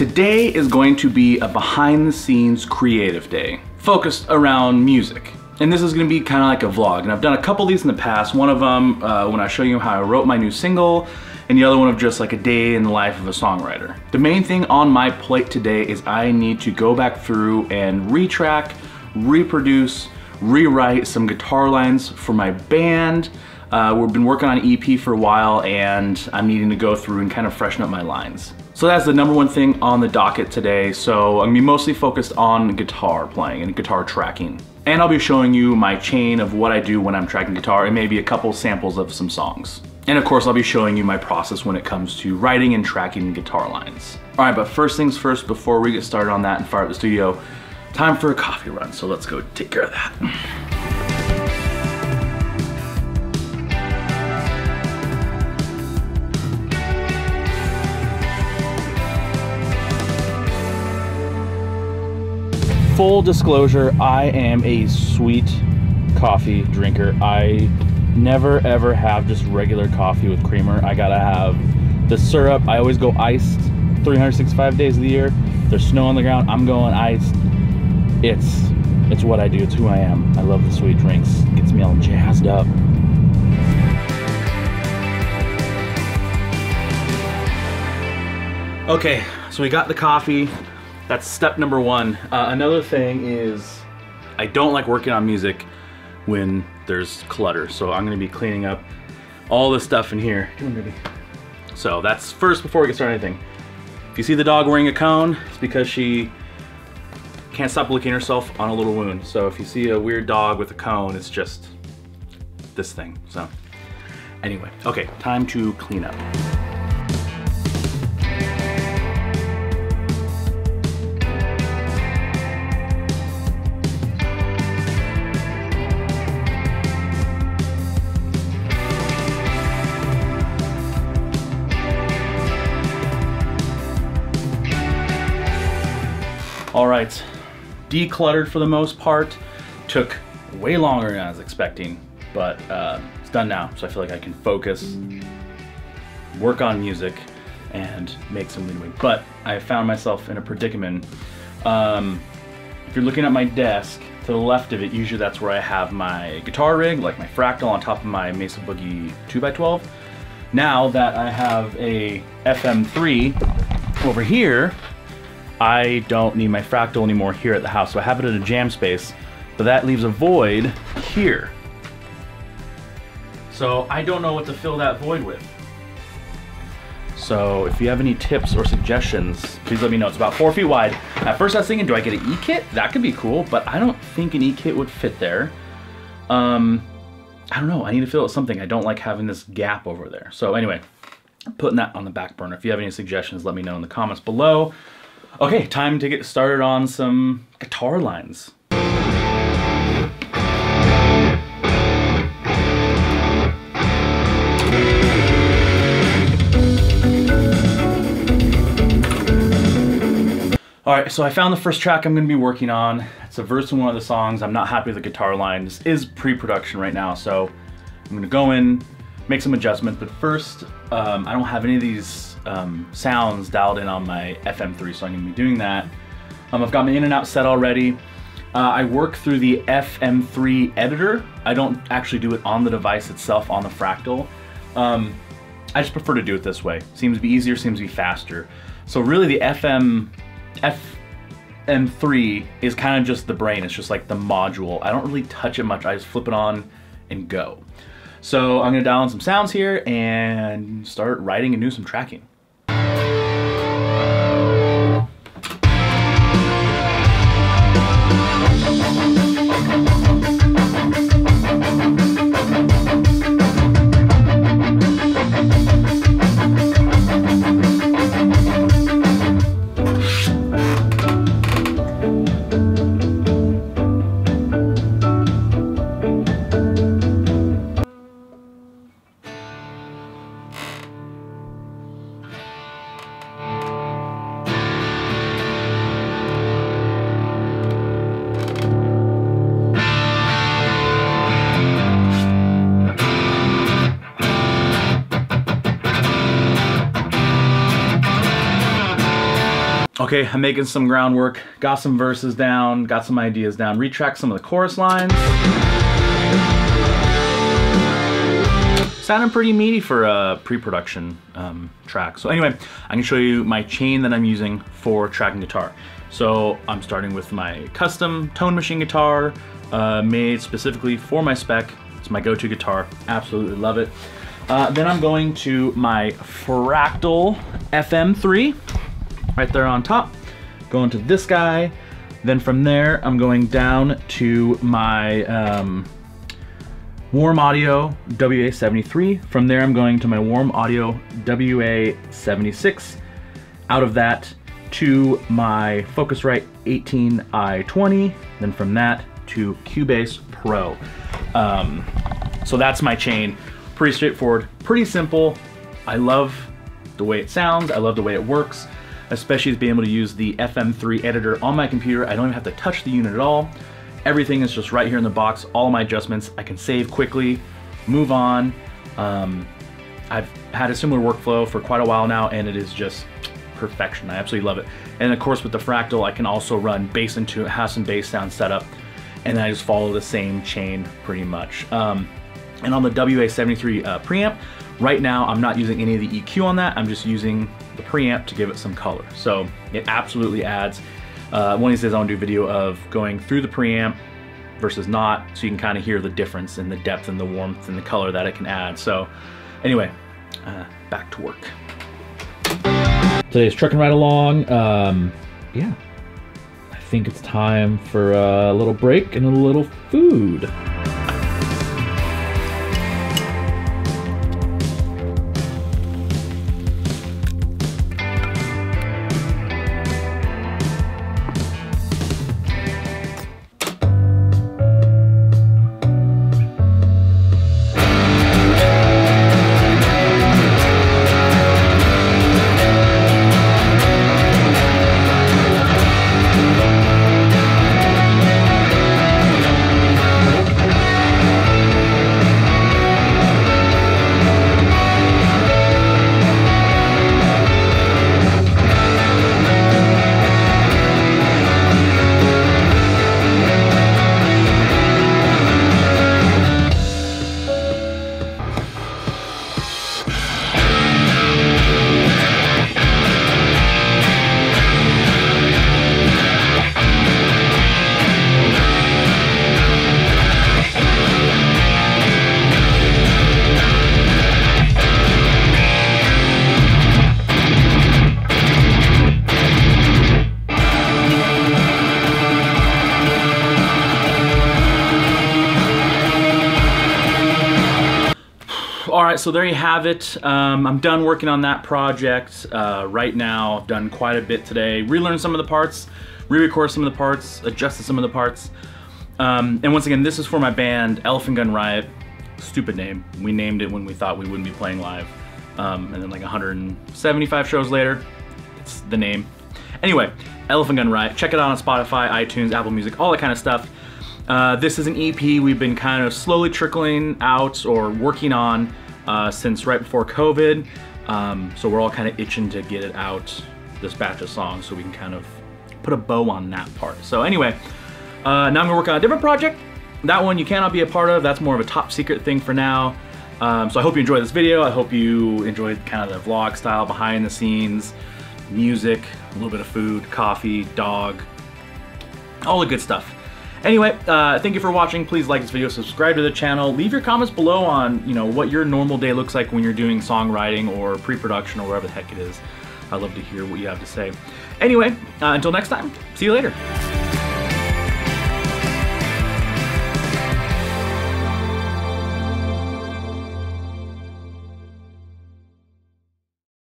Today is going to be a behind the scenes creative day focused around music. And this is gonna be kind of like a vlog. And I've done a couple of these in the past. One of them when I show you how I wrote my new single, and the other one of just like a day in the life of a songwriter. The main thing on my plate today is I need to go back through and retrack, reproduce, rewrite some guitar lines for my band. We've been working on an EP for a while and I'm needing to go through and kind of freshen up my lines. So that's the number one thing on the docket today. So I'm gonna be mostly focused on guitar playing and guitar tracking. And I'll be showing you my chain of what I do when I'm tracking guitar and maybe a couple samples of some songs. And of course, I'll be showing you my process when it comes to writing and tracking guitar lines. All right, but first things first, before we get started on that and fire up the studio, time for a coffee run. So let's go take care of that. Full disclosure, I am a sweet coffee drinker. I never ever have just regular coffee with creamer. I gotta have the syrup. I always go iced 365 days of the year. There's snow on the ground, I'm going iced. It's what I do, it's who I am. I love the sweet drinks. Gets me all jazzed up. Okay, so we got the coffee. That's step number one. Another thing is I don't like working on music when there's clutter. So I'm gonna be cleaning up all this stuff in here. Come on, baby. So that's first before we get started anything. If you see the dog wearing a cone, it's because she can't stop licking herself on a little wound. So if you see a weird dog with a cone, it's just this thing. So anyway, okay, time to clean up. All right, decluttered for the most part. Took way longer than I was expecting, but it's done now. So I feel like I can focus, work on music, and make some leadway. But I found myself in a predicament. If you're looking at my desk, to the left of it, usually that's where I have my guitar rig, like my Fractal on top of my Mesa Boogie 2x12. Now that I have a FM3 over here, I don't need my Fractal anymore here at the house, so I have it in a jam space, but that leaves a void here. So I don't know what to fill that void with. So if you have any tips or suggestions, please let me know. It's about 4 feet wide. At first I was thinking, do I get an E-kit? That could be cool, but I don't think an E-kit would fit there. I don't know, I need to fill it with something. I don't like having this gap over there. So anyway, putting that on the back burner. If you have any suggestions, let me know in the comments below. Okay, time to get started on some guitar lines. All right, so I found the first track I'm gonna be working on. It's a verse in one of the songs. I'm not happy with the guitar line. This is pre-production right now, so I'm gonna go in, make some adjustments, but first, I don't have any of these sounds dialed in on my FM3, so I'm gonna be doing that. I've got my in and out set already. I work through the FM3 editor. I don't actually do it on the device itself on the Fractal. I just prefer to do it this way. Seems to be easier, seems to be faster. So really the FM3 is kind of just the brain. It's just like the module. I don't really touch it much. I just flip it on and go. So I'm gonna dial in some sounds here and start writing and do some tracking. Okay, I'm making some groundwork, got some verses down, got some ideas down, retracked some of the chorus lines. Sounding pretty meaty for a pre-production track. So anyway, I can show you my chain that I'm using for tracking guitar. So I'm starting with my custom Tone Machine guitar, made specifically for my spec. It's my go-to guitar, absolutely love it. Then I'm going to my Fractal FM3, right there on top. Going to this guy. Then from there, I'm going down to my Warm Audio WA73. From there, I'm going to my Warm Audio WA76. Out of that to my Focusrite 18i20. Then from that to Cubase Pro. So that's my chain. Pretty straightforward, pretty simple. I love the way it sounds. I love the way it works, especially being able to use the FM3 editor on my computer. I don't even have to touch the unit at all. Everything is just right here in the box. All my adjustments, I can save quickly, move on. I've had a similar workflow for quite a while now, and it is just perfection. I absolutely love it. And of course, with the Fractal, I can also run bass into it, have some bass sound set up, and I just follow the same chain pretty much. And on the WA73 preamp, right now I'm not using any of the EQ on that. I'm just using the preamp to give it some color. So it absolutely adds. One of these days I want to do a video of going through the preamp versus not, so you can kind of hear the difference in the depth and the warmth and the color that it can add. So anyway, back to work. Today's trucking right along. Yeah, I think it's time for a little break and a little food. All right, so there you have it. I'm done working on that project right now. I've done quite a bit today. Relearned some of the parts, re-recorded some of the parts, adjusted some of the parts. And once again, this is for my band, Elephant Gun Riot. Stupid name. We named it when we thought we wouldn't be playing live. And then like 175 shows later, it's the name. Anyway, Elephant Gun Riot. Check it out on Spotify, iTunes, Apple Music, all that kind of stuff. This is an EP we've been kind of slowly trickling out or working on since right before COVID. So we're all kind of itching to get it out, this batch of songs, so we can kind of put a bow on that part. So anyway, now I'm gonna work on a different project. That one you cannot be a part of. That's more of a top secret thing for now. So I hope you enjoyed this video. I hope you enjoyed kind of the vlog style, behind the scenes, music, a little bit of food, coffee, dog, all the good stuff. Anyway, thank you for watching. Please like this video, subscribe to the channel, leave your comments below on what your normal day looks like when you're doing songwriting or pre-production or whatever the heck it is. I'd love to hear what you have to say. Anyway, until next time, see you later.